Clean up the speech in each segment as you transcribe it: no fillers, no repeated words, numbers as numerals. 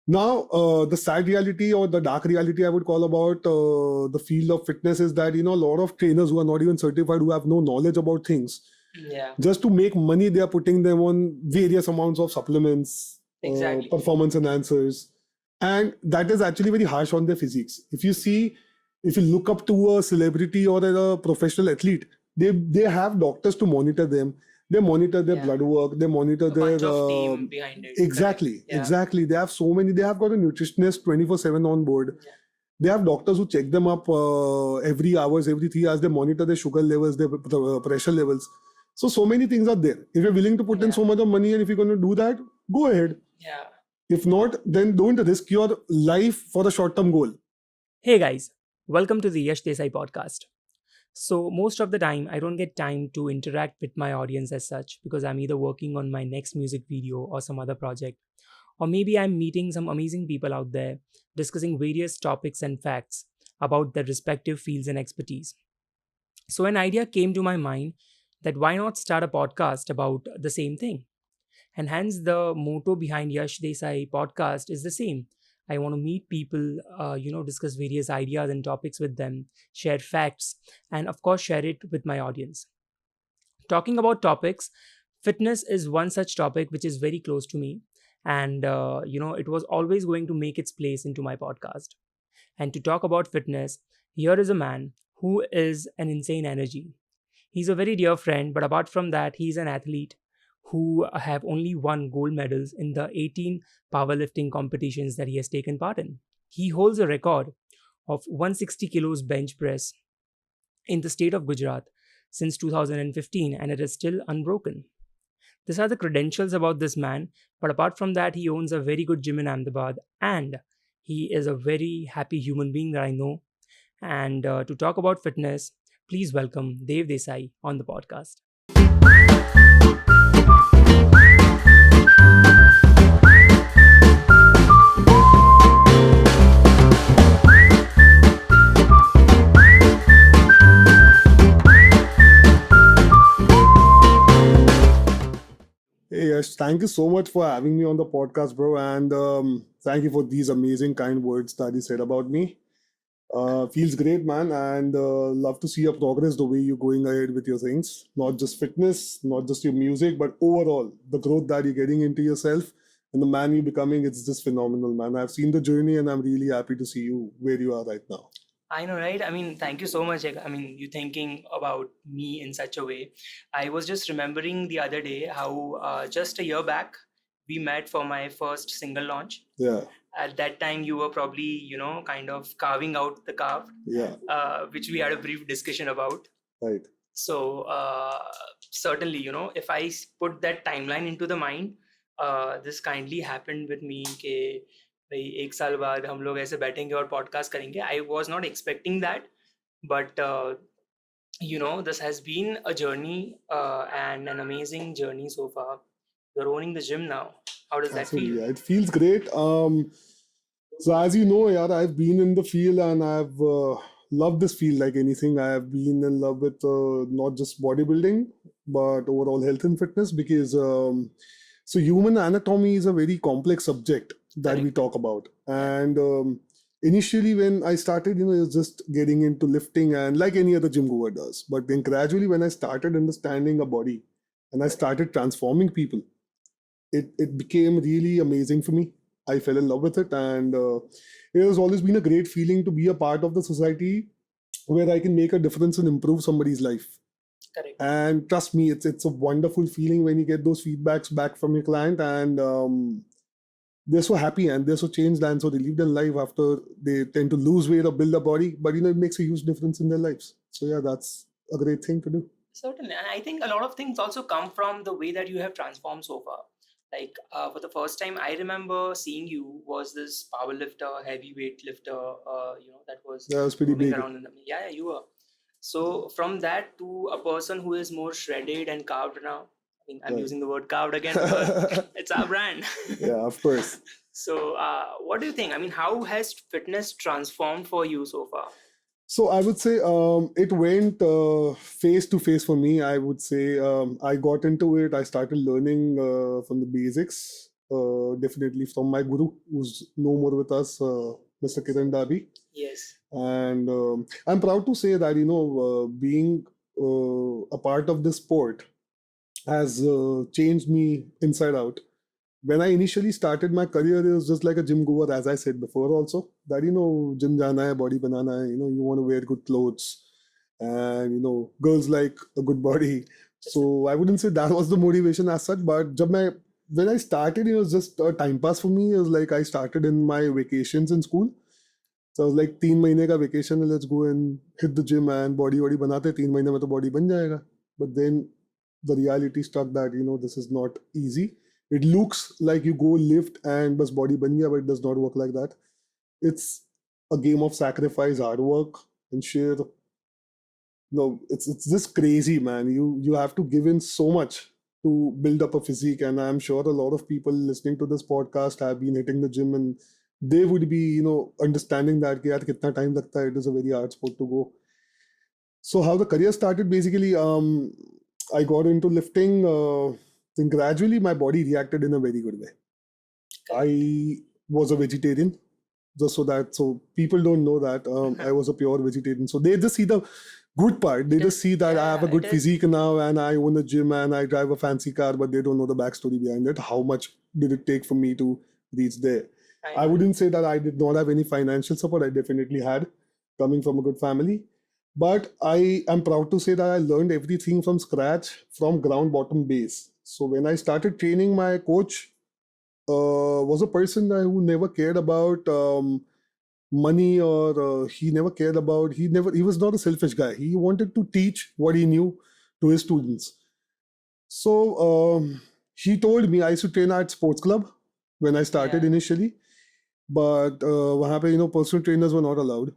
Now, the sad reality or the dark reality I would call about the field of fitness is that, a lot of trainers who are not even certified, who have no knowledge about things, just to make money, they are putting them on various amounts of supplements, performance enhancers. And that is actually very harsh on their physiques. If you look up to a celebrity or a professional athlete, they have doctors to monitor them. They monitor their blood work. They monitor their team behind it. Exactly. They have so many. They have got a nutritionist 24/7 on board. They have doctors who check them up every 3 hours. They monitor their sugar levels, their pressure levels. So many things are there. If you're willing to put in so much of money and if you're going to do that, go ahead. If not, then don't risk your life for a short-term goal. Hey guys, welcome to the Yash Desai Podcast. So most of the time, I don't get time to interact with my audience as such because I'm either working on my next music video or some other project. Or maybe I'm meeting some amazing people out there discussing various topics and facts about their respective fields and expertise. So an idea came to my mind that why not start a podcast about the same thing? And hence the motto behind Yash Desai Podcast is the same. I want to meet people, discuss various ideas and topics with them, share facts, and of course, share it with my audience. Talking about topics, fitness is one such topic which is very close to me. And, it was always going to make its place into my podcast. And to talk about fitness, here is a man who is an insane energy. He's a very dear friend, but apart from that, he's an athlete who have only won gold medals in the 18 powerlifting competitions that he has taken part in. He holds a record of 160 kilos bench press in the state of Gujarat since 2015 and it is still unbroken. These are the credentials about this man, but apart from that, he owns a very good gym in Ahmedabad and he is a very happy human being that I know. And to talk about fitness, please welcome Dev Desai on the podcast. Hey Yash, thank you so much for having me on the podcast, bro. And thank you for these amazing, kind words that you said about me. Feels great, man. And love to see your progress, the way you're going ahead with your things. Not just fitness, not just your music, but overall, the growth that you're getting into yourself and the man you're becoming, it's just phenomenal, man. I've seen the journey and I'm really happy to see you where you are right now. I know, right? I mean, thank you so much. I mean, you thinking about me in such a way. I was just remembering the other day how just a year back we met for my first single launch. Yeah. At that time, you were probably, kind of carving out the Carv'D, which we had a brief discussion about. Right. So certainly, if I put that timeline into the mind, this kindly happened with me कि भाई एक साल बाद हम लोग ऐसे बैठेंगे और पॉडकास्ट करेंगे. I was not expecting that, but this has been a journey and an amazing journey so far. You're owning the gym now. How does that feel? Yeah, it feels great. So as you know, yeah, I've been in the field and I've loved this field like anything. I have been in love with not just bodybuilding, but overall health and fitness because so human anatomy is a very complex subject that we talk about. And initially when I started, it was just getting into lifting and like any other gym goer does. But then gradually when I started understanding a body and I started transforming people, it became really amazing for me. I fell in love with it, and it has always been a great feeling to be a part of the society where I can make a difference and improve somebody's life. Correct. And trust me, it's a wonderful feeling when you get those feedbacks back from your client, and they're so happy and they're so changed and so relieved in life after they tend to lose weight or build a body. But it makes a huge difference in their lives. So yeah, that's a great thing to do. Certainly, and I think a lot of things also come from the way that you have transformed so far. Like for the first time I remember seeing you was this powerlifter, heavyweight lifter, that was pretty big. Around in the, yeah, you were. So from that to a person who is more shredded and carved now. I mean, I'm using the word carved again because it's our brand. Yeah, of course. So what do you think? I mean, how has fitness transformed for you so far? So I would say it went face to face for me. I would say I got into it. I started learning from the basics. definitely from my guru, who's no more with us, Mr. Kiran Dabhi. Yes. And I'm proud to say that, being a part of this sport has changed me inside out. When I initially started my career, it was just like a gym goer, as I said before, also that gym jana hai, body banana hai, you want to wear good clothes, and girls like a good body. So I wouldn't say that was the motivation as such, but when I started, it was just a time pass for me. It was like I started in my vacations in school. So I was like 3 महीने का vacation, let's go and hit the gym and body बनाते 3 महीने में तो body बन जाएगा. But then the reality struck that this is not easy. It looks like you go lift and bas body ban gaya, but it does not work like that. It's a game of sacrifice, hard work, and sheer. No, it's just crazy, man. You have to give in so much to build up a physique, and I'm sure a lot of people listening to this podcast have been hitting the gym, and they would be understanding that कि यार कितना time लगता है. It is a very hard sport to go. So how the career started, basically, I got into lifting. Then gradually my body reacted in a very good way. I was a vegetarian, just so people don't know that I was a pure vegetarian. So they just see the good part. They just see that I have a good physique now and I own a gym and I drive a fancy car, but they don't know the backstory behind it. How much did it take for me to reach there? I wouldn't say that I did not have any financial support. I definitely had, coming from a good family. But I am proud to say that I learned everything from scratch, from ground bottom base. So when I started training, my coach was a person who never cared about money, or he never cared about, he was not a selfish guy. He wanted to teach what he knew to his students. So he told me I used to train at sports club when I started initially, but वहाँ पे personal trainers were not allowed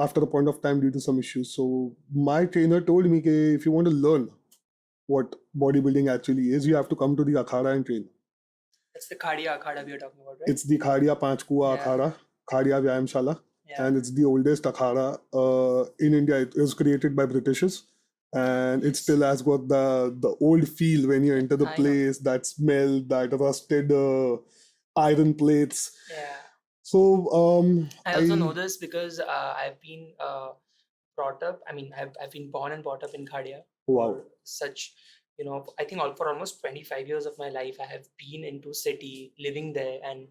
after a point of time due to some issues. So my trainer told me that if you want to learn what bodybuilding actually is, you have to come to the akhada and train. It's the Khadia Akhada we are talking about, right? It's the Khadia Panch Kua Akhada, Khadia Vyayamshala, and it's the oldest akhada in India. It was created by Britishers, and it still has got the old feel when you enter the place, that smell, that rusted iron plates. Yeah. So I also know this because I've been brought up. I mean, I've been born and brought up in Khadia. Wow. Such, I think for almost 25 years of my life, I have been into city, living there, and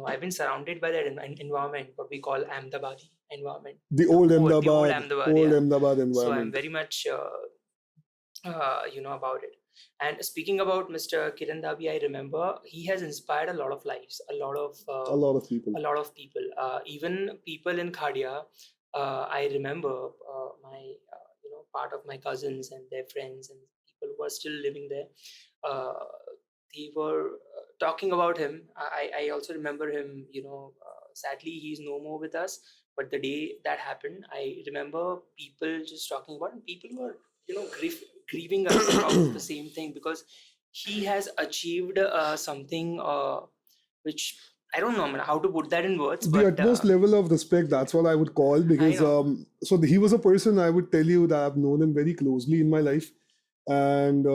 I've been surrounded by that environment, what we call Ahmedabadi environment. The old Ahmedabad environment. So I'm very much, about it. And speaking about Mr. Kiran Dabhi, I remember he has inspired a lot of lives, a lot of people, even people in Khadia. I remember my, part of my cousins and their friends and people who are still living there. They were talking about him. I also remember him. Sadly, he's no more with us. But the day that happened, I remember people just talking about him. People who are, grieving about the same thing, because he has achieved something which I don't know how to put that in words. The utmost level of respect, that's what I would call, because so he was a person, I would tell you, that I've known him very closely in my life. And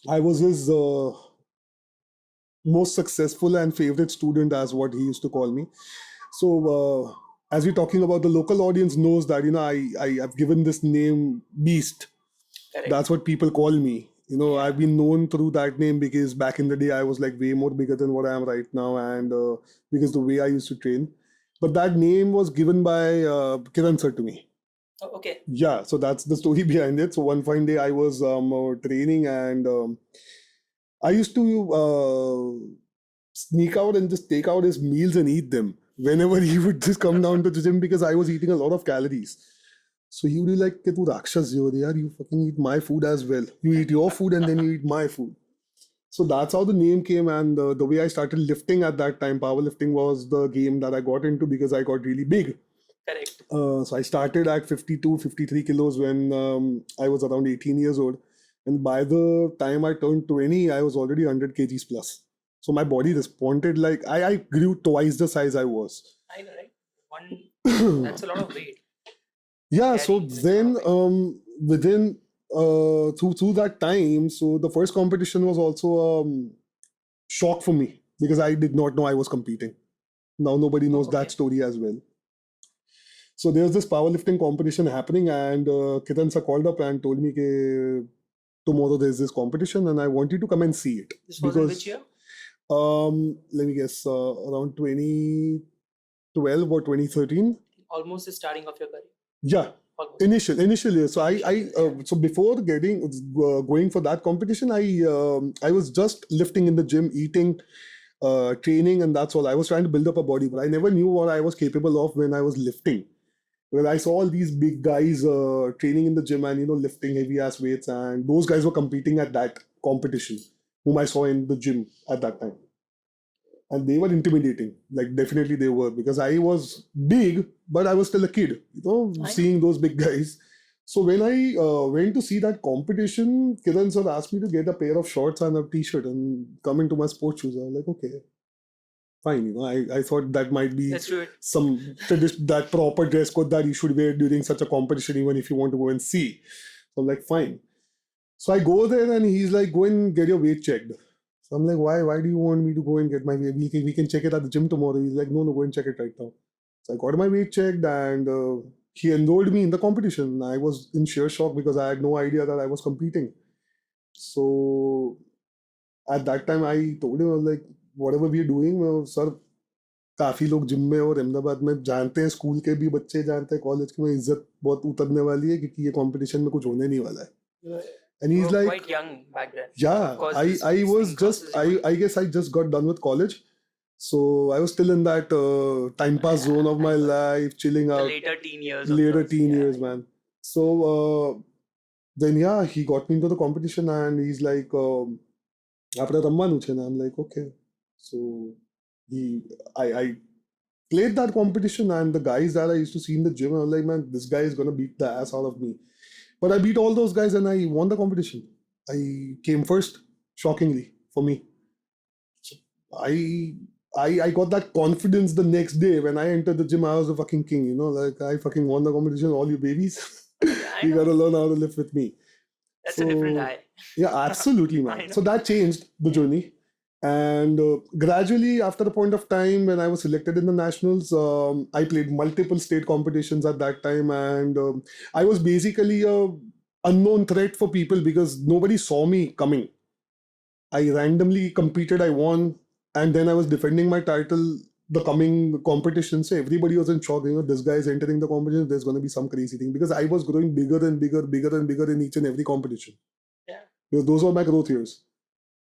I was his most successful and favorite student, as what he used to call me. So as we're talking about, the local audience knows that, I have given this name Beast. Correct. That's what people call me. I've been known through that name because back in the day I was like way more bigger than what I am right now, and because the way I used to train. But that name was given by Kiran sir to me. Oh, okay. Yeah, so that's the story behind it. So one fine day I was training, and I used to sneak out and just take out his meals and eat them whenever he would just come down to the gym, because I was eating a lot of calories. So he would be like, "Tu Rakshas, you fucking eat my food as well. You eat your food and then you eat my food." So that's how the name came, and the way I started lifting at that time, powerlifting was the game that I got into because I got really big. Correct. So I started at 52, 53 kilos when I was around 18 years old. And by the time I turned 20, I was already 100 kgs plus. So my body responded like, I grew twice the size I was. I know, right? That's a lot of weight. Yeah, so then within through that time, so the first competition was also shock for me because I did not know I was competing. Now nobody knows that Okay. story as well. So there was this powerlifting competition happening, and Kiran sir called up and told me that tomorrow there's this competition, and I want you to come and see it. This was in which year? Let me guess, around 2012 or 2013. Almost the starting of your career. Yeah, Almost. initial year. So so before going for that competition, I was just lifting in the gym, eating, training, and that's all. I was trying to build up a body, but I never knew what I was capable of when I was lifting. Well, I saw all these big guys training in the gym and lifting heavy ass weights, and those guys were competing at that competition, whom I saw in the gym at that time, and they were intimidating. Like definitely they were, because I was big, but I was still a kid, seeing those big guys. So when I went to see that competition, Kiran sir asked me to get a pair of shorts and a t-shirt and come into my sports shoes. I was like, okay, fine. I thought that might be Let's do it. some that proper dress code that you should wear during such a competition, even if you want to go and see. So I'm like, fine. So I go there and he's like, go and get your weight checked. So I'm like, why? Why do you want me to go and get my weight? We can check it at the gym tomorrow. He's like, no, go and check it right now. So I got my weight checked, and he enrolled me in the competition. I was in sheer shock because I had no idea that I was competing. So at that time, I told him, I was like, whatever we are doing, sir, काफी लोग gym में और अहमदाबाद में जानते हैं, school के भी बच्चे जानते हैं, कॉलेज की में इज्जत बहुत उतरने वाली है क्योंकि ये कंपटीशन में कुछ होने नहीं वाला है. And he's like, quite young back then. Yeah, I was just, I guess I just got done with college. So I was still in that time pass zone of my life, chilling out. The later teen years. Later teen years, man. So then, yeah, he got me into the competition and he's like, "Apna ramman uche na." I'm like, okay. So I played that competition, and the guys that I used to see in the gym, I was like, man, this guy is going to beat the ass out of me. But I beat all those guys and I won the competition. I came first, shockingly, for me. So I got that confidence the next day. When I entered the gym, I was a fucking king, like I fucking won the competition, all you babies. You gotta learn how to live with me. That's a different high. Yeah, absolutely, man. So that changed the journey. And gradually, after a point of time when I was selected in the nationals, I played multiple state competitions at that time, and I was basically a unknown threat for people because nobody saw me coming. I randomly competed, I won, and then I was defending my title the coming competition. So everybody was in shock. This guy is entering the competition. There's going to be some crazy thing because I was growing bigger and bigger, bigger and bigger in each and every competition. Yeah. Because those were my growth years.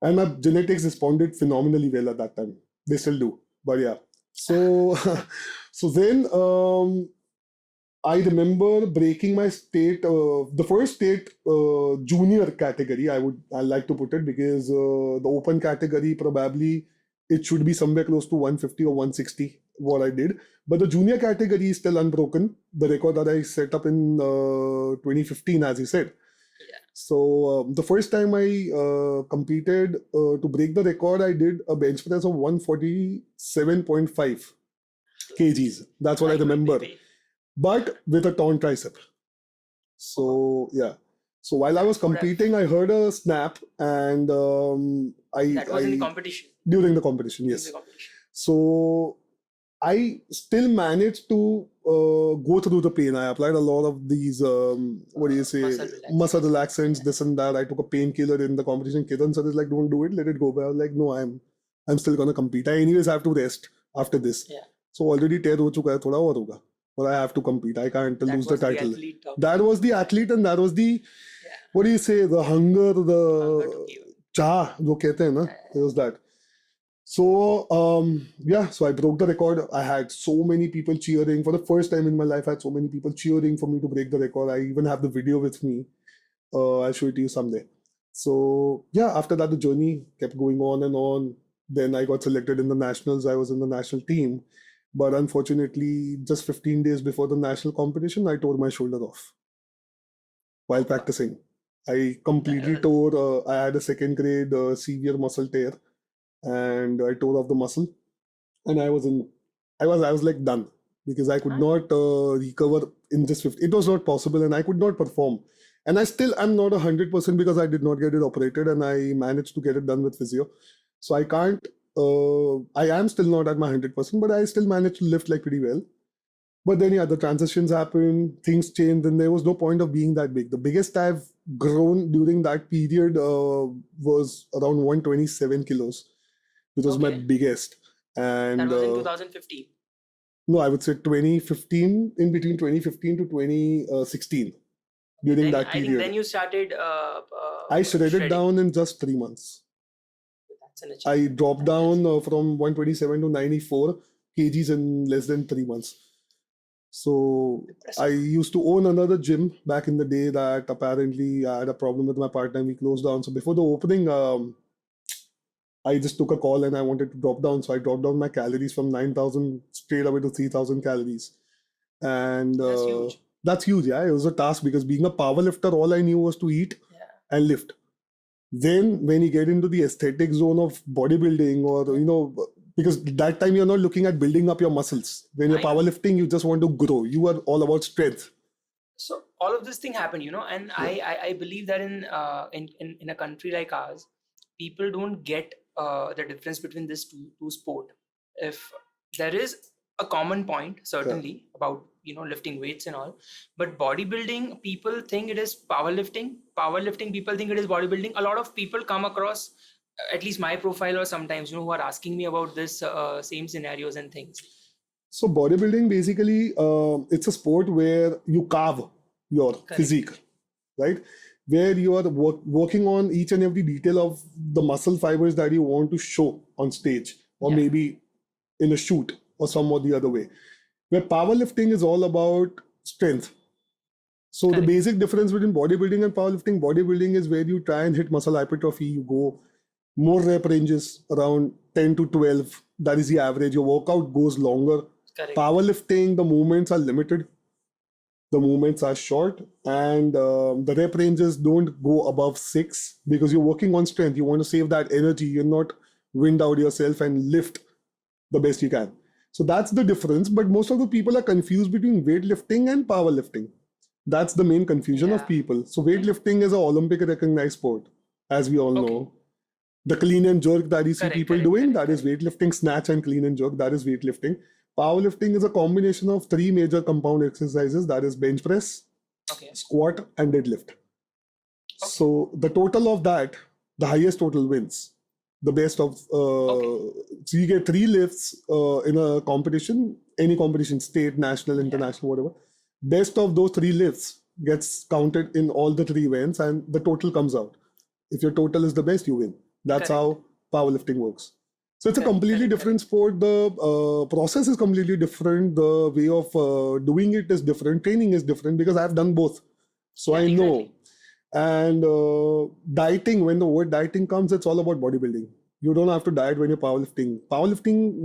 And my genetics responded phenomenally well at that time. They still do. But yeah. So, so then I remember breaking my state, the first state junior category, I like to put it, because the open category, probably it should be somewhere close to 150 or 160, what I did. But the junior category is still unbroken. The record that I set up in 2015, as you said. So the first time I competed to break the record, I did a bench press of 147.5 kgs. That's what I remember. But with a torn tricep. So yeah. So while I was competing, I heard a snap, and that was in the competition. During the competition, yes. So I still managed to go through the pain. I applied a lot of these, muscle relaxants, this and that. I took a painkiller in the competition. Kiran sir is like, don't do it, let it go. But I was like, no, I'm still gonna compete. I anyways have to rest after this. Yeah. So already tear ho chuka hai, thoda aur hoga. But I have to compete. I can't lose the title. That was the athlete, and that was the, the hunger, the cha, jo kehte hain na. It was that. So, so I broke the record. I had so many people cheering. For the first time in my life, I had so many people cheering for me to break the record. I even have the video with me. I'll show it to you someday. So, after that, the journey kept going on and on. Then I got selected in the nationals. I was in the national team. But unfortunately, just 15 days before the national competition, I tore my shoulder off while practicing. I completely tore, I had a second grade severe muscle tear. And I tore off the muscle, and I was like done, because I could not recover in just 50. It was not possible, and I could not perform. And I still am not 100% because I did not get it operated, and I managed to get it done with physio. So I can't, I am still not at my 100%, but I still manage to lift like pretty well. But then, yeah, the transitions happen, things change, and there was no point of being that big. The biggest I've grown during that period was around 127 kilos, which was my Okay. biggest. That And was in 2015. no, I would say 2015, in between 2015 to 2016, during Then that I think then period. you started I shredded shredding. down in just 3 months. That's an I achievement. dropped down from 127 to 94 kgs in less than 3 months. So I Impressive. used to own another gym back in the day that apparently I had a problem with my partner and we closed down. So before the opening, I just took a call and I wanted to drop down. So I dropped down my calories from 9,000 straight away to 3,000 calories. And That's huge. that's huge. Yeah, it was a task because being a power lifter, all I knew was to eat and lift. Then when you get into the aesthetic zone of bodybuilding or, because that time you're not looking at building up your muscles. When you're I know. powerlifting, you just want to grow. You are all about strength. So all of this thing happened, and I believe that in a country like ours, people don't get the difference between this two sport. If there is a common point, certainly about lifting weights and all, but bodybuilding, people think it is powerlifting. Powerlifting, people think it is bodybuilding. A lot of people come across, at least my profile, or sometimes who are asking me about this same scenarios and things. So bodybuilding basically, it's a sport where you carve your physique, right? Where you are working on each and every detail of the muscle fibers that you want to show on stage, or maybe in a shoot or some or the other way. Where powerlifting is all about strength. So the basic difference between bodybuilding and bodybuilding is where you try and hit muscle hypertrophy, you go more rep ranges around 10 to 12. That is the average. Your workout goes longer. Powerlifting, the movements are limited. The movements are short, and the rep ranges don't go above 6 because you're working on strength. You want to save that energy. You're not wind out yourself and lift the best you can. So that's the difference. But most of the people are confused between weightlifting and powerlifting. That's the main confusion of people. So weightlifting is an Olympic recognized sport, as we all know. The clean and jerk that you see people doing, that is weightlifting. Snatch and clean and jerk, that is weightlifting. Powerlifting is a combination of 3 major compound exercises, that is bench press, squat, and deadlift. So the total of that, the highest total wins. The best of, so you get 3 lifts in a competition, any competition, state, national, international, whatever. Best of those 3 lifts gets counted in all the 3 events and the total comes out. If your total is the best, you win. That's how powerlifting works. So it's a completely different sport. The process is completely different. The way of doing it is different. Training is different because I've done both. So I know. And dieting, when the word dieting comes, it's all about bodybuilding. You don't have to diet when you're powerlifting.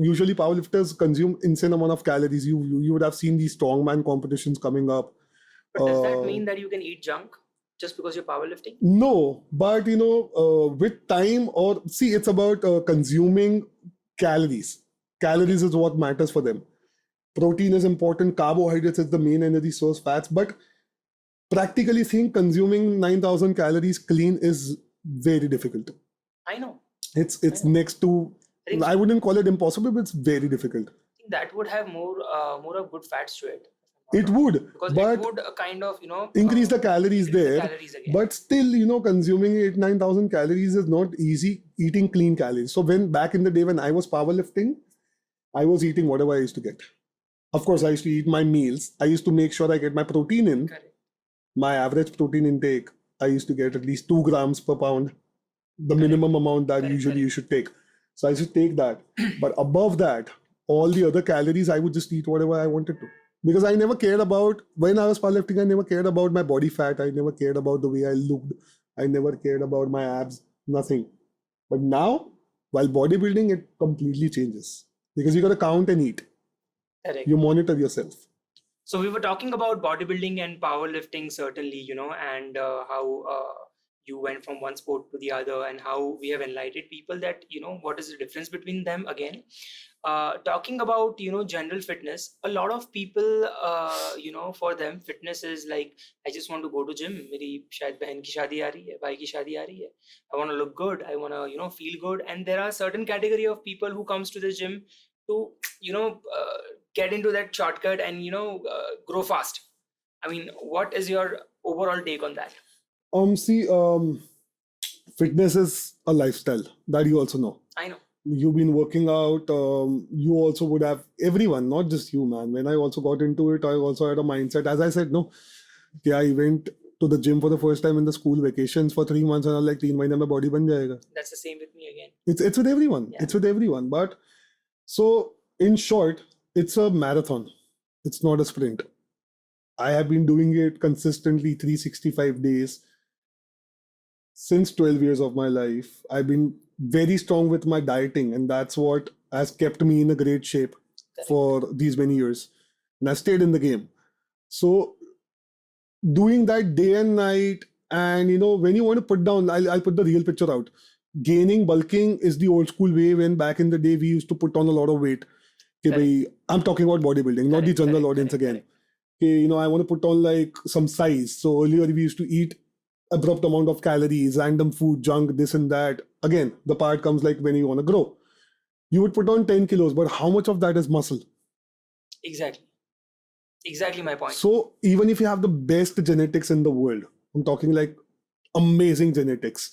Usually powerlifters consume insane amount of calories. You would have seen these strongman competitions coming up. But does that mean that you can eat junk just because you're powerlifting? No, but with time, or see, it's about consuming calories. Calories is what matters for them. Protein is important. Carbohydrates is the main energy source. Fats, but practically think consuming 9,000 calories clean is very difficult. I know. It's next to, I wouldn't call it impossible, but it's very difficult. I think that would have more of good fats to it. It would, because but it would kind of increase the calories there. But still, consuming 9,000 calories is not easy. Eating clean calories. So when back in the day when I was powerlifting, I was eating whatever I used to get. Of course, I used to eat my meals. I used to make sure I get my protein in. My average protein intake, I used to get at least 2 grams per pound, the minimum amount that usually you should take. So I should take that. But above that, all the other calories, I would just eat whatever I wanted to. Because I never cared about, when I was powerlifting, I never cared about my body fat. I never cared about the way I looked. I never cared about my abs, nothing. But now, while bodybuilding, it completely changes. Because you got to count and eat. You monitor yourself. So we were talking about bodybuilding and powerlifting, certainly, and how you went from one sport to the other and how we have enlightened people that, what is the difference between them again. Talking about general fitness, a lot of people for them fitness is like, I just want to go to gym. मेरी शायद बहन की शादी आ रही है, भाई की शादी आ रही है. I want to look good. I want to feel good. And there are certain category of people who comes to the gym to get into that shortcut and grow fast. I mean, what is your overall take on that? See, fitness is a lifestyle that you also know. I know. You've been working out. You also would have, everyone, not just you, man. When I also got into it, I also had a mindset. As I said, no, yeah, I went to the gym for the first time in the school vacations for 3 months, and I was like, 3 months mein body ban jayega. That's the same with me again. It's with everyone. Yeah. It's with everyone. But so in short, it's a marathon. It's not a sprint. I have been doing it consistently 365 days since 12 years of my life. I've been very strong with my dieting, and that's what has kept me in a great shape for these many years. And I stayed in the game. So doing that day and night, and when you want to put down, I'll put the real picture out. Gaining, bulking is the old school way, when back in the day we used to put on a lot of weight. Okay, I'm talking about bodybuilding, not the general audience again. Okay, I want to put on like some size. So earlier we used to eat abrupt amount of calories, random food, junk, this and that. Again, the part comes like when you want to grow. You would put on 10 kilos, but how much of that is muscle? Exactly my point. So even if you have the best genetics in the world, I'm talking like amazing genetics,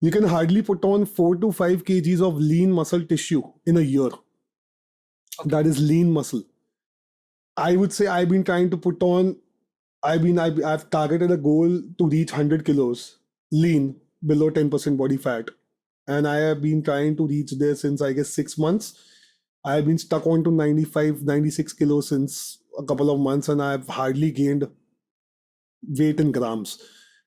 you can hardly put on 4 to 5 kgs of lean muscle tissue in a year. Okay. That is lean muscle. I would say I've been trying to put on, I've targeted a goal to reach 100 kilos lean, below 10% body fat. And I have been trying to reach there since, I guess, 6 months. I've been stuck on to 95, 96 kilos since a couple of months, and I've hardly gained weight in grams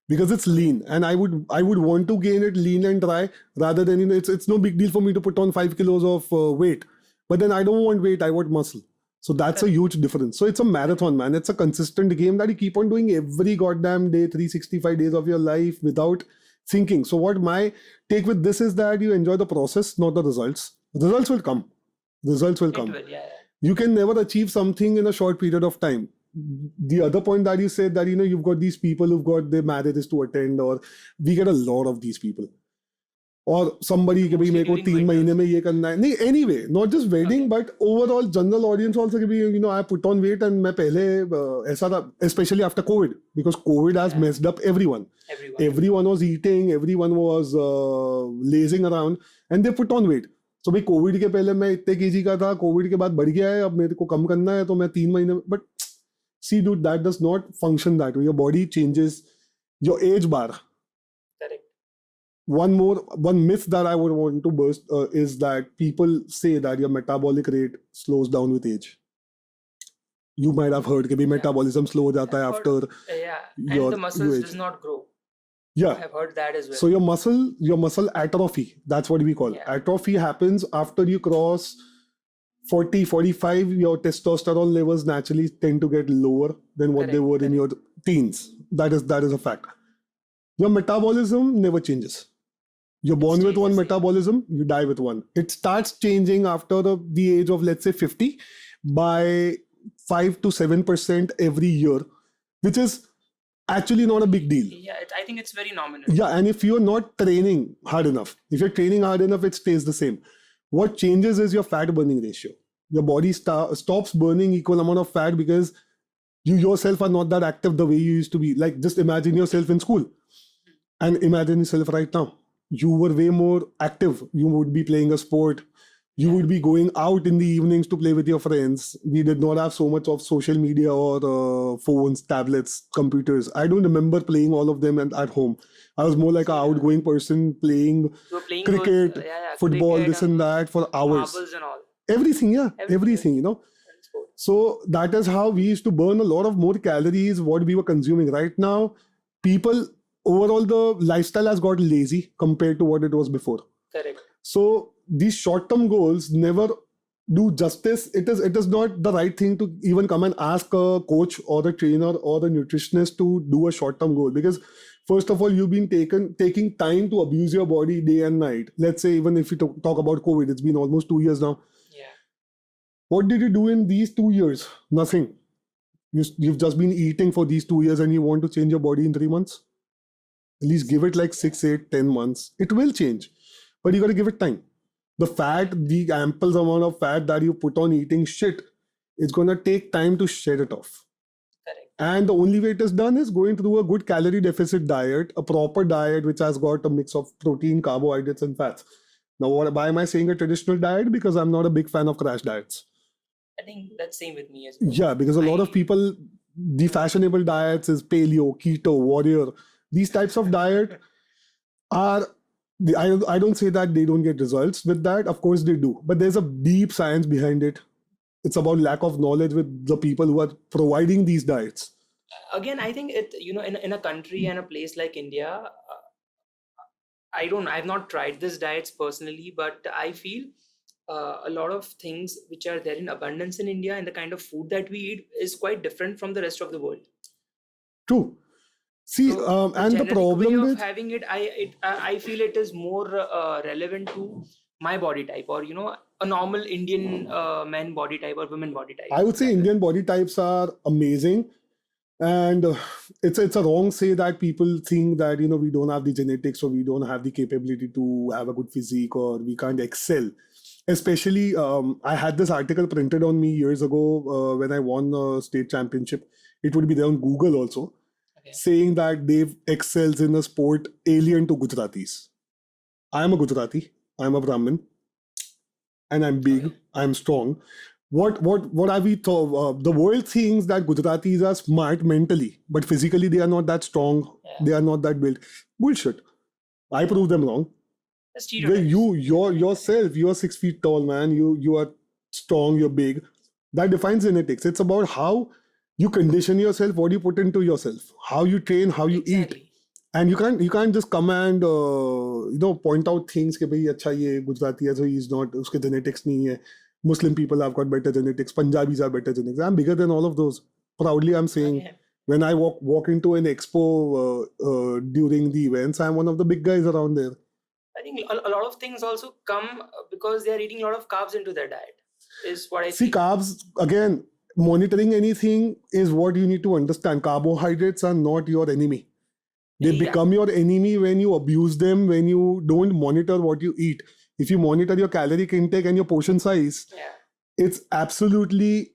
because it's lean. And I would want to gain it lean and dry rather than, it's no big deal for me to put on 5 kilos of weight. But then I don't want weight, I want muscle. So that's a huge difference. So it's a marathon, man. It's a consistent game that you keep on doing every goddamn day, 365 days of your life without thinking. So what my take with this is that you enjoy the process, not the results. Results will come. Results will come. Yeah. You can never achieve something in a short period of time. The other point that you said that, you've got these people who've got their marriages to attend, or we get a lot of these people. Or somebody कि भाई मेरे को 3 महीने में ये करना है. नहीं, anyway, not just wedding, but overall general audience also कि भाई, I put on weight, and मैं पहले ऐसा था, especially after COVID, because COVID has messed up everyone. Everyone was eating, everyone was lazing around, and they put on weight. So भाई COVID के पहले मैं इतने kg का था, COVID के बाद बढ़ गया है, अब मेरे को कम करना है, तो मैं 3 महीने. But see, dude, that does not function that way. Your body changes, your age bar. One myth that I would want to burst is that people say that your metabolic rate slows down with age. You might have heard that metabolism slow jata hai after and the muscles does not grow. Yeah, I've heard that as well. So your muscle atrophy, that's what we call it. Atrophy happens after you cross 40, 45. Your testosterone levels naturally tend to get lower than what they were in your teens. That is a fact. Your metabolism never changes. You're born with one metabolism, you die with one. It starts changing after the age of, let's say, 50 by 5 to 7% every year, which is actually not a big deal. Yeah, I think it's very nominal. Yeah, and if you're not training hard enough, it stays the same. What changes is your fat burning ratio. Your body stops burning equal amount of fat because you yourself are not that active the way you used to be. Like, just imagine yourself in school and imagine yourself right now. You were way more active. You would be playing a sport. You would be going out in the evenings to play with your friends. We did not have so much of social media or phones, tablets, computers. I don't remember playing all of them at home. I was more like an outgoing person playing cricket, football, this and that for hours. Marbles and all. Everything, So that is how we used to burn a lot of more calories what we were consuming. Right now, people... Overall, the lifestyle has got lazy compared to what it was before. Correct. So these short-term goals never do justice. It is not the right thing to even come and ask a coach or a trainer or a nutritionist to do a short-term goal, because first of all, you've been taking time to abuse your body day and night. Let's say even if you talk about COVID, it's been almost 2 years now. Yeah. What did you do in these 2 years? Nothing. You've just been eating for these 2 years and you want to change your body in 3 months? At least give it like 6, 8, 10 months. It will change, but you got to give it time. The fat, the ample amount of fat that you put on eating shit, it's going to take time to shed it off. Correct. And the only way it is done is going through a good calorie deficit diet, a proper diet which has got a mix of protein, carbohydrates, and fats. Now, why am I saying a traditional diet? Because I'm not a big fan of crash diets. I think that's same with me as well. Yeah, because a lot of people, the fashionable diets is paleo, keto, warrior. These types of diet are, I don't say that they don't get results with that. Of course they do. But there's a deep science behind it. It's about lack of knowledge with the people who are providing these diets. Again, I think it, in a country and a place like India, I've not tried this diets personally, but I feel a lot of things which are there in abundance in India and the kind of food that we eat is quite different from the rest of the world. True. See, So the and the generic way problem of with having it, I feel it is more relevant to my body type, or a normal Indian man body type or women body type. I would say That way. Indian body types are amazing, and it's a wrong say that people think that we don't have the genetics or we don't have the capability to have a good physique or we can't excel. Especially, I had this article printed on me years ago when I won a state championship. It would be there on Google also, Okay. saying that Dave excels in a sport alien to Gujaratis. I am a Gujarati. I'm a Brahmin, and I'm big. Okay. I'm strong. What have we thought? The world thinks that Gujaratis are smart mentally, but physically they are not that strong. Yeah. They are not that built. Bullshit. I prove them wrong. The Where stereotypes. yourself, you're 6 feet tall, man. You are strong. You're big. That defines genetics. It's about how you condition yourself, what you put into yourself, how you train, how you eat. Exactly. And you can't just come and point out things कि भाई अच्छा ये गुजराती है so he's not उसके genetics नहीं है. Muslim people have got better genetics. Punjabis have better genetics. I'm bigger than all of those. Proudly, I'm saying Okay. when I walk into an expo during the events, I'm one of the big guys around there. I think a lot of things also come because they are eating a lot of carbs into their diet. Is what I See, feel. carbs, again, monitoring anything is what you need to understand. Carbohydrates are not your enemy. They Yeah. become your enemy when you abuse them, when you don't monitor what you eat. If you monitor your caloric intake and your portion size, Yeah. it's absolutely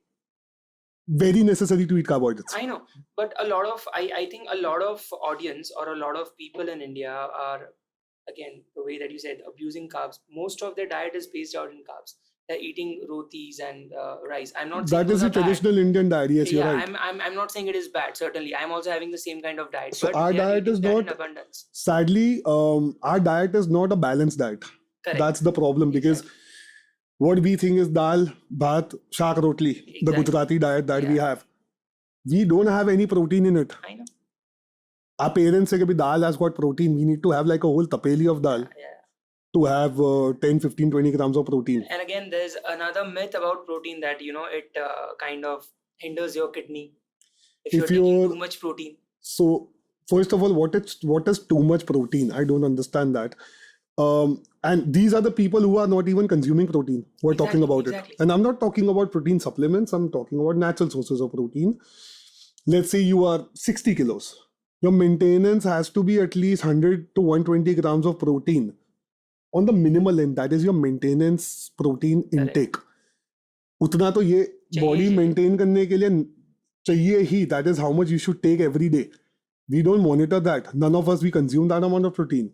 very necessary to eat carbohydrates. I know, but I think a lot of audience or a lot of people in India are, again, the way that you said, abusing carbs. Most of their diet is based out in carbs. They're eating rotis and rice. I'm not saying That is those the are bad. traditional Indian diet. Yes, you're Yeah, right. I'm not saying it is bad. Certainly, I'm also having the same kind of diet, So but our they are diet eating is that in not, abundance. sadly, our diet is not a balanced diet. Correct. That's the problem, because Exactly. what we think is dal, bhat, shak, rotli, the Exactly. Gujarati diet that we Yeah. have. We don't have any protein in it. I know. Our parents say that dal has got protein. We need to have like a whole tapeli of dal Yeah. to have 10, 15, 20 grams of protein. And again, there's another myth about protein that it kind of hinders your kidney if you're If taking you're too much protein. so, first of all, what is too much protein? I don't understand that. And these are the people who are not even consuming protein who are talking about Exactly. it. And I'm not talking about protein supplements. I'm talking about natural sources of protein. Let's say you are 60 kilos. Your maintenance has to be at least 100 to 120 grams of protein on the minimal end. That is your maintenance protein intake. उतना तो ये चाहिए body ही। maintain करने के लिए चाहिए ही. That is how much you should take every day. We don't monitor that. None of us, we consume that amount of protein.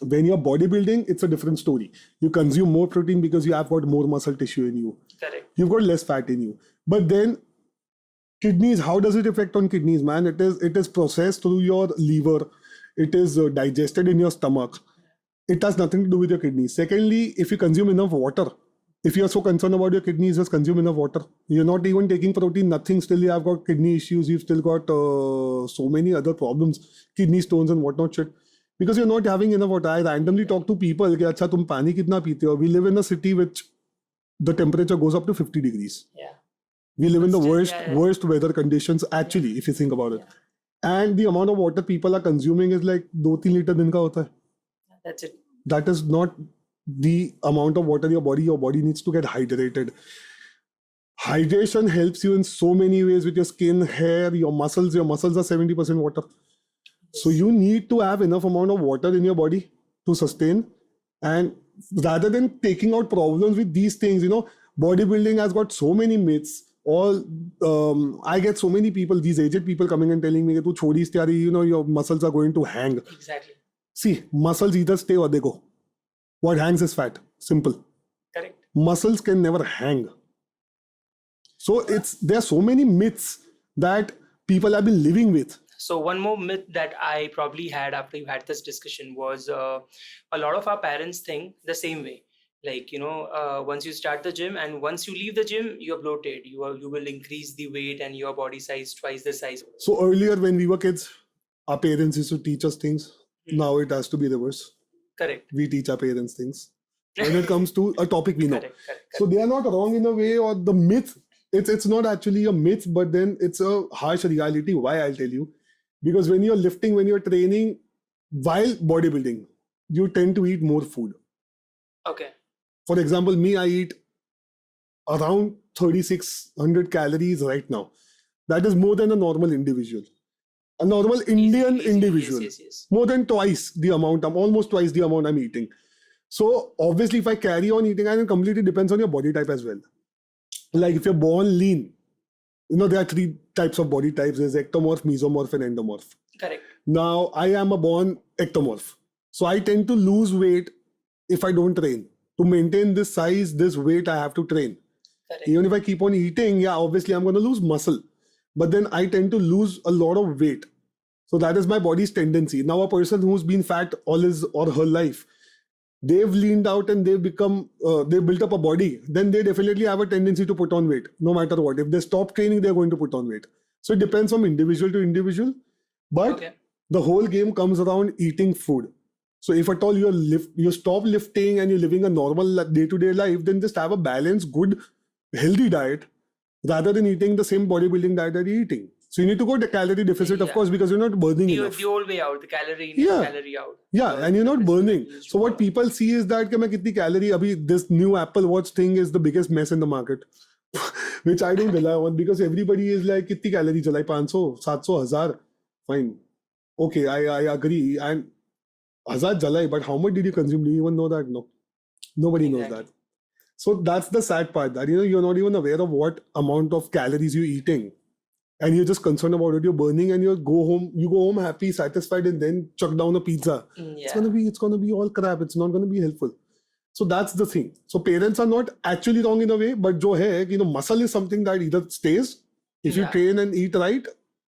When you're bodybuilding, it's a different story. You consume more protein because you have got more muscle tissue in you. Correct. You've got less fat in you. But then kidneys, how does it affect on kidneys, man? It is processed through your liver. It is digested in your stomach. It has nothing to do with your kidneys. Secondly, if you consume enough water, if you're so concerned about your kidneys, just consume enough water. You're not even taking protein, nothing. Still, you have got kidney issues. You've still got so many other problems, kidney stones and whatnot shit. Because you're not having enough water. I randomly talk to people, कि अच्छा तुम पानी कितना पीते हो? We live in a city which the temperature goes up to 50 degrees. Yeah. We live in the Still, yeah. worst weather conditions, actually, if you think about it. And the amount of water people are consuming is like 2-3 liter दिन का होता है. That's it. That is not the amount of water your body needs to get hydrated. hydration helps you in so many ways with your skin, hair, your muscles. Your muscles are 70% water. So you need to have enough amount of water in your body to sustain. And rather than taking out problems with these things, bodybuilding has got so many myths. I get so many people, these aged people coming and telling me, "Tu chhodis tyari, your muscles are going to hang." Exactly. See, muscles either stay or they go. What hangs is fat. Simple. Correct. Muscles can never hang. So there are so many myths that people have been living with. So one more myth that I probably had after you had this discussion was a lot of our parents think the same way. Like, once you start the gym and once you leave the gym, you're bloated. You will increase the weight and your body size twice the size. So earlier when we were kids, our parents used to teach us things. Now it has to be reverse. Correct. We teach our parents things when it comes to a topic we know. Correct. So they are not wrong in a way, or the myth, it's not actually a myth, but then it's a harsh reality. Why? I'll tell you. Because when you're lifting, when you're training, while bodybuilding, you tend to eat more food. Okay. For example, me, I eat around 3,600 calories right now. That is more than a normal individual. A normal Indian individual. Yes. More than twice the amount, almost twice the amount I'm eating. So obviously, if I carry on eating, and it completely depends on your body type as well. Like if you're born lean, there are 3 types of body types. There's ectomorph, mesomorph, and endomorph. Correct. Now, I am a born ectomorph. So I tend to lose weight if I don't train. To maintain this size, this weight, I have to train. Correct. Even if I keep on eating, obviously I'm going to lose muscle. But then I tend to lose a lot of weight. So that is my body's tendency. Now, a person who's been fat all his or her life, they've leaned out and they've built up a body, then they definitely have a tendency to put on weight, no matter what. If they stop training, they're going to put on weight. So it depends from individual to individual. But the whole game comes around eating food. So if at all you stop lifting and you're living a normal day-to-day life, then just have a balanced, good, healthy diet rather than eating the same bodybuilding diet that you're eating. So you need to go to calorie deficit, of course, because you're not burning enough. The old way out, the calorie in, calorie out. Yeah, and you're not burning. So what people see is that this new Apple Watch thing is the biggest mess in the market, which I don't rely on, because everybody is like, kitni calorie chalai, 500, 700, 1000. Fine. Okay, I agree. And 1000 jalai, but how much did you consume? Do you even know that? No. Nobody knows that. So that's the sad part, that you're not even aware of what amount of calories you're eating. And you're just concerned about it. You're burning, and you go home happy, satisfied, and then chuck down a pizza. It's gonna be all crap. It's not gonna be helpful. So that's the thing. So parents are not actually wrong in a way, but muscle is something that either stays if you train and eat right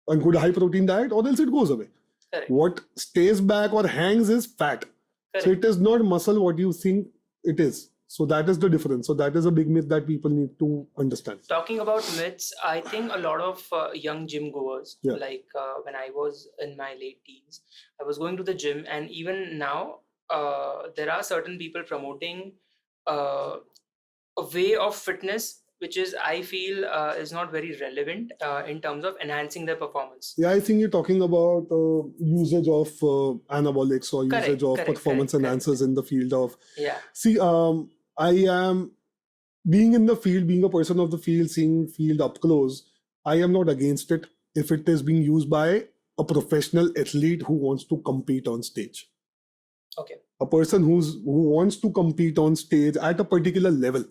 and good high protein diet, or else it goes away. Correct. What stays back or hangs is fat. Correct. So it is not muscle what you think it is. So that is the difference. So that is a big myth that people need to understand. Talking about myths, I think a lot of young gym goers, like when I was in my late teens, I was going to the gym, and even now, there are certain people promoting a way of fitness which is, I feel, is not very relevant in terms of enhancing their performance. Yeah, I think you're talking about usage of anabolics or usage of performance enhancers in the field of... Yeah. See, I am being in the field, being a person of the field, seeing field up close. I am not against it if it is being used by a professional athlete who wants to compete on stage. Okay. A person who wants to compete on stage at a particular level,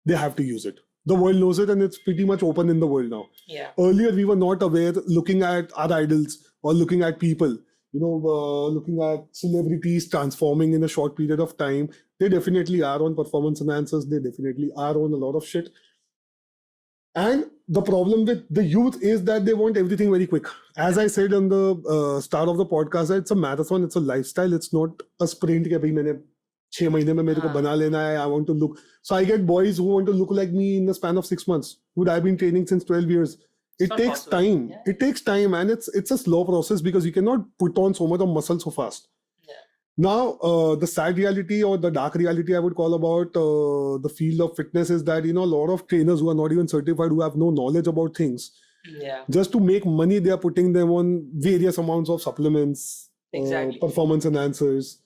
they have to use it. The world knows it, and it's pretty much open in the world now. Yeah. Earlier, we were not aware, looking at our idols or looking at people, looking at celebrities transforming in a short period of time. They definitely are on performance enhancers. They definitely are on a lot of shit. And the problem with the youth is that they want everything very quick. As I said on the start of the podcast, it's a marathon, it's a lifestyle. It's not a sprint. I want to look. So I get boys who want to look like me in the span of 6 months, who I've been training since 12 years. It takes time. Yeah. It takes time, and it's a slow process because you cannot put on so much of muscle so fast. Yeah. Now, the sad reality or the dark reality I would call about the field of fitness is that, a lot of trainers who are not even certified, who have no knowledge about things, just to make money, they are putting them on various amounts of supplements, performance enhancers.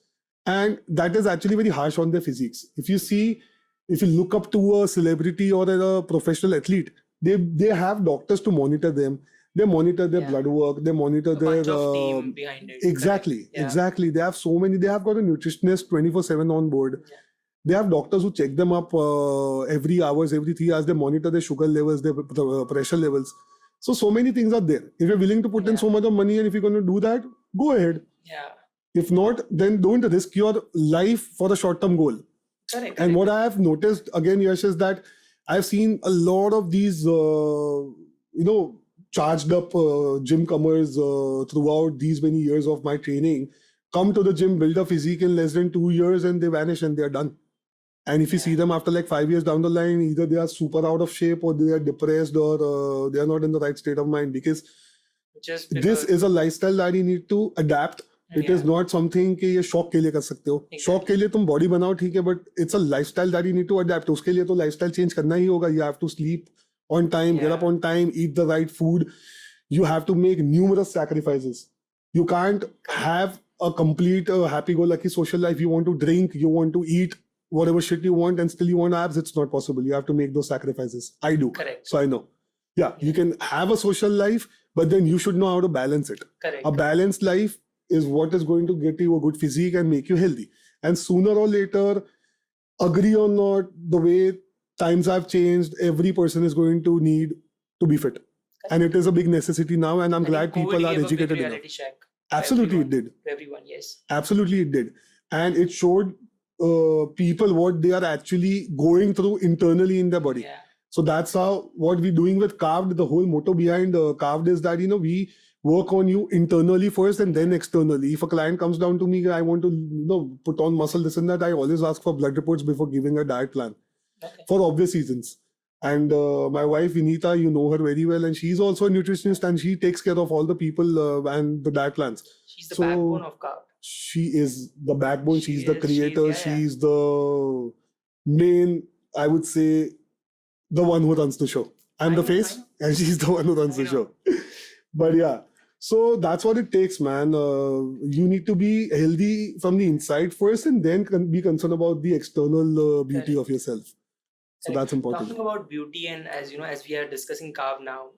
And that is actually very harsh on their physiques. If you see, if you look up to a celebrity or a professional athlete, they have doctors to monitor them. They monitor their blood work. They monitor A their bunch of team behind it. exactly. They have so many. They have got a nutritionist 24/7 on board. They have doctors who check them up every hours, every 3 hours. They monitor their sugar levels, their pressure levels. So many things are there. If you're willing to put in so much of money, and if you're going to do that, go ahead. If not, then don't risk your life for a short-term goal. And what I have noticed again, Yash, is that I've seen a lot of these, charged up gym comers throughout these many years of my training come to the gym, build a physique in less than 2 years, and they vanish and they're done. And if you see them after like 5 years down the line, either they are super out of shape or they are depressed or they are not in the right state of mind, because this is a lifestyle that you need to adapt. It is not something कि ये शौक के लिए कर सकते हो. शौक के लिए तुम बॉडी बनाओ ठीक है, but it's a lifestyle that you need to adapt. उसके लिए तो lifestyle change करना ही होगा. You have to sleep on time, get up on time, eat the right food. You have to make numerous sacrifices. You can't have a complete happy-go-lucky social life. You want to drink, you want to eat whatever shit you want, and still you want abs. It's not possible. You have to make those sacrifices. I do. Correct. So I know. Yeah, you can have a social life, but then you should know how to balance it. Correct. A balanced life is what is going to get you a good physique and make you healthy. And sooner or later, agree or not, the way times have changed, every person is going to need to be fit. And it is a big necessity now, and I'm glad people are educated enough. Absolutely, it did. Everyone, yes. Absolutely, it did. And it showed people what they are actually going through internally in their body. Yeah. So that's how what we're doing with Carv'D. The whole motto behind Carv'D is that, we work on you internally first and then externally. If a client comes down to me, I want to put on muscle, this and that, I always ask for blood reports before giving a diet plan. For obvious reasons. And my wife Vinita, you know her very well, and she's also a nutritionist, and she takes care of all the people and the diet plans. She's the backbone of Carv'D. She is the backbone. She's the creator. She's the main, I would say, the one who runs the show. I'm the face, and she's the one who runs the show. But yeah, so that's what it takes, man. You need to be healthy from the inside first, and then be concerned about the external beauty of yourself. So that's important. Talking about beauty, and as you know, as we are discussing Carv'D now,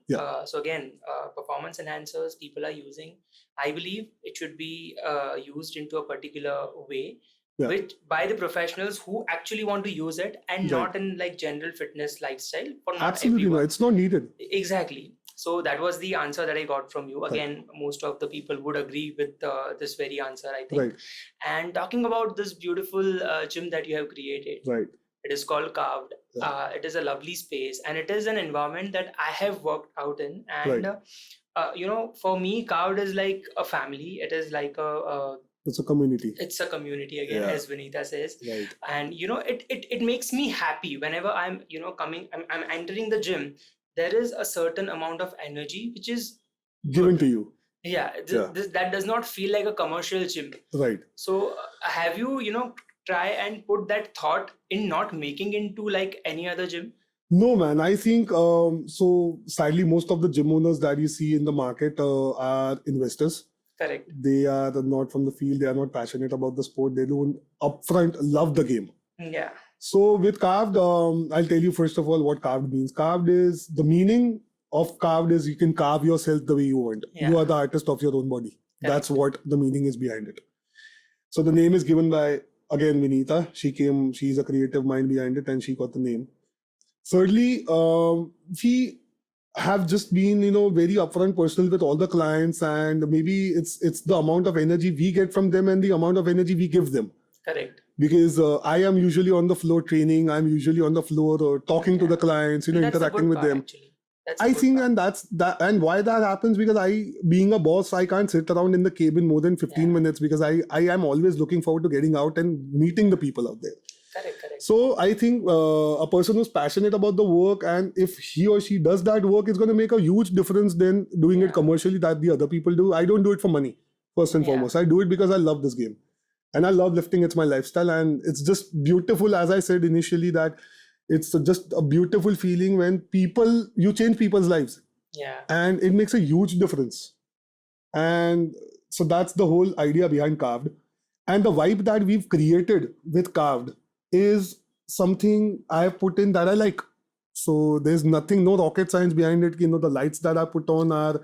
so again, performance enhancers people are using. I believe it should be used into a particular way, which by the professionals who actually want to use it, and not in like general fitness lifestyle. For not absolutely, everyone. No, it's not needed. Exactly. So that was the answer that I got from you. Again, most of the people would agree with this very answer, I think. Right. And talking about this beautiful gym that you have created. Right. It is called Carv'D. It is a lovely space, and it is an environment that I have worked out in. And for me, Carv'D is like a family. It is like it's a community. It's a community again, as Vinita says. Right. And it makes me happy whenever I'm I'm entering the gym. There is a certain amount of energy which is given to you. That does not feel like a commercial gym. Right. So have you try and put that thought in not making into like any other gym? No, man. I think so. Sadly, most of the gym owners that you see in the market are investors. Correct. They are not from the field. They are not passionate about the sport. They don't upfront love the game. Yeah. So with Carv'D, I'll tell you first of all what Carv'D means. Carv'D is, the meaning of Carv'D is you can carve yourself the way you want. Yeah. You are the artist of your own body. Correct. That's what the meaning is behind it. So the name is given by, again, Vinita. She's a creative mind behind it, and she got the name. Thirdly, we have just been, very upfront personal with all the clients, and maybe it's the amount of energy we get from them and the amount of energy we give them. Correct. Because I am usually on the floor training. I'm usually on the floor talking to the clients, interacting with them. I think, and that's that. And why that happens, because being a boss, I can't sit around in the cabin more than 15 minutes, because I am always looking forward to getting out and meeting the people out there. Correct. So I think a person who's passionate about the work, and if he or she does that work, it's going to make a huge difference than doing it commercially that the other people do. I don't do it for money, first and foremost. I do it because I love this game. And I love lifting. It's my lifestyle. And it's just beautiful, as I said initially, that it's just a beautiful feeling when you change people's lives. Yeah. And it makes a huge difference. And so that's the whole idea behind Carv'D. And the vibe that we've created with Carv'D is something I put in that I like. So there's nothing, no rocket science behind it. You know, the lights that I put on are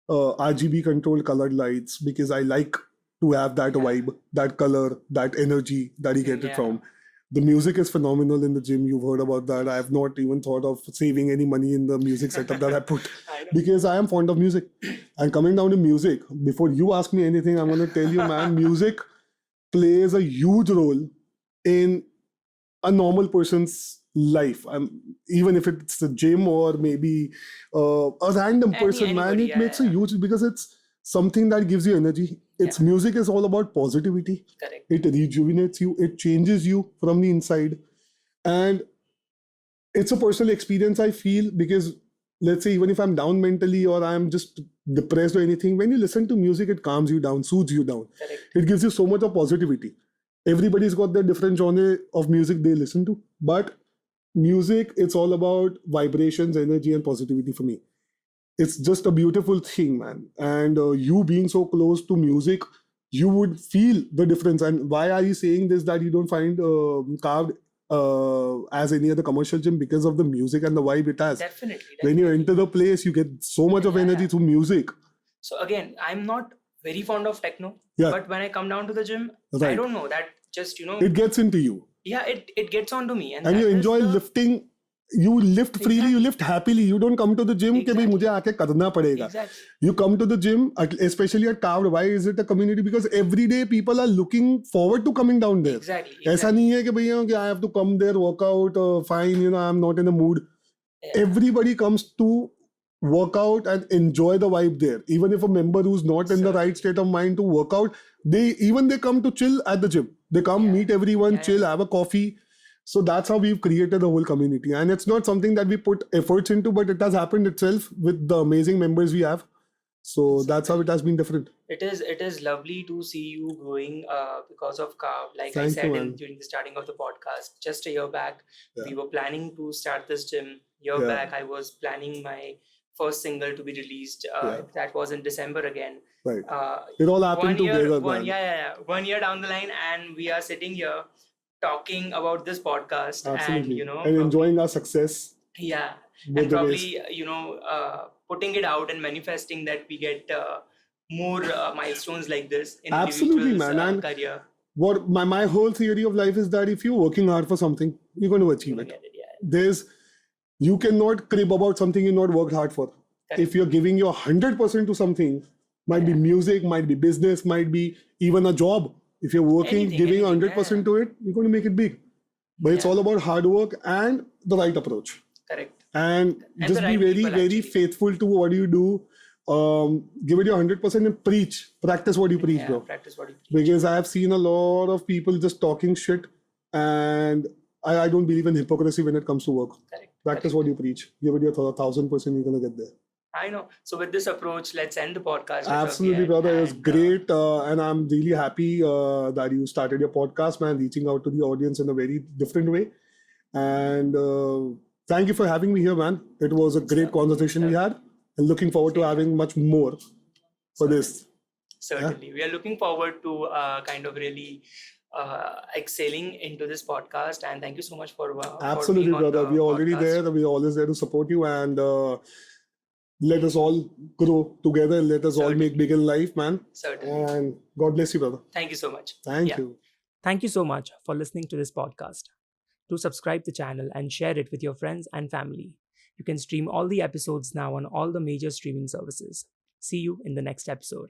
RGB controlled colored lights because I like to have that vibe, that color, that energy that you get it from. The music is phenomenal in the gym. You've heard about that. I have not even thought of saving any money in the music setup that I put because I am fond of music. And coming down to music, before you ask me anything, I'm going to tell you, man, music plays a huge role in a normal person's life. Even if it's a gym or maybe a random person, man, it makes a huge, because it's something that gives you energy. It's music is all about positivity. Correct. It rejuvenates you. It changes you from the inside. And it's a personal experience, I feel, because let's say even if I'm down mentally or I'm just depressed or anything, when you listen to music, it calms you down, soothes you down. Correct. It gives you so much of positivity. Everybody's got their different genre of music they listen to, but music, it's all about vibrations, energy, and positivity for me. It's just a beautiful thing, man. And you being so close to music, you would feel the difference. And why are you saying this, that you don't find Carv'D as any other commercial gym? Because of the music and the vibe it has. Definitely. When you enter the place, you get so much of energy through music. So again, I'm not very fond of techno, but when I come down to the gym, I don't know, that just, it gets into you. Yeah, it gets onto me. And you enjoy lifting. You lift freely, you lift happily. You don't come to the gym कि भाई मुझे आके करना पड़ेगा. You come to the gym, especially at Carv'D. Why is it a community? Because every day people are looking forward to coming down there. ऐसा नहीं है कि भैया कि I have to come there, work out, fine, you know, I'm not in the mood. Everybody comes to work out and enjoy the vibe there. Even if a member who's not in the right state of mind to work out, they come to chill at the gym. They come, meet everyone, chill, have a coffee. So that's how we've created the whole community. And it's not something that we put efforts into, but it has happened itself with the amazing members we have. So that's how it has been different. It is lovely to see you growing because of Carv'D. Like I said during the starting of the podcast, just a year back, we were planning to start this gym. Back, I was planning my first single to be released. That was in December again. Right. It all happened together. 1 year down the line, and we are sitting here talking about this podcast. Absolutely. And and enjoying our success. Yeah. And probably putting it out and manifesting that we get more milestones like this in absolutely, man. career. What my whole theory of life is that if you're working hard for something, you're going to achieve it. You cannot crib about something you not worked hard for. Correct. If you're giving your 100% to something, might be music, might be business, might be even a job. If you're working, giving 100% to it, you're going to make it big. But it's all about hard work and the right approach. Correct. And just be very, very faithful to what you do. Give it your 100% and preach. Practice what you preach, bro. Practice what you preach. Because I have seen a lot of people just talking shit, and I don't believe in hypocrisy when it comes to work. Correct. Practice what you preach. Give it your 1,000%, you're going to get there. I know. So with this approach, let's end the podcast. Absolutely, brother. It was great. And I'm really happy that you started your podcast, man, reaching out to the audience in a very different way. And thank you for having me here, man. It was a great conversation we had. And looking forward to having much more for this. Certainly. Yeah? We are looking forward to kind of really excelling into this podcast. And thank you so much for absolutely, brother. We are already there. We are always there to support you. And let us all grow together. Let us all make big in life, man. Certainly. And God bless you, brother. Thank you so much. Thank you. Thank you so much for listening to this podcast. Do subscribe the channel and share it with your friends and family. You can stream all the episodes now on all the major streaming services. See you in the next episode.